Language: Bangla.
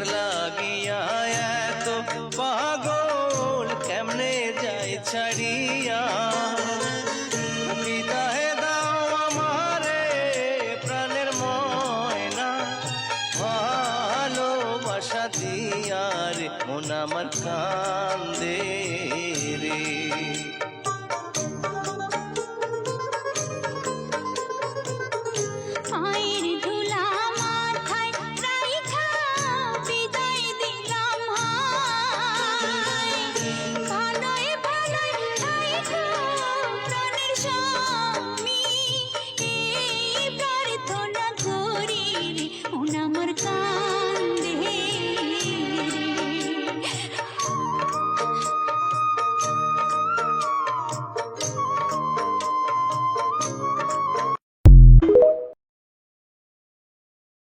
কার লাগিয়া এত পাগল কেমনে যাই ছাড়িয়া বিদায় দাও আমারে প্রাণের ময়না ভালোবাসা দিয়া রে মন আমার কান্দে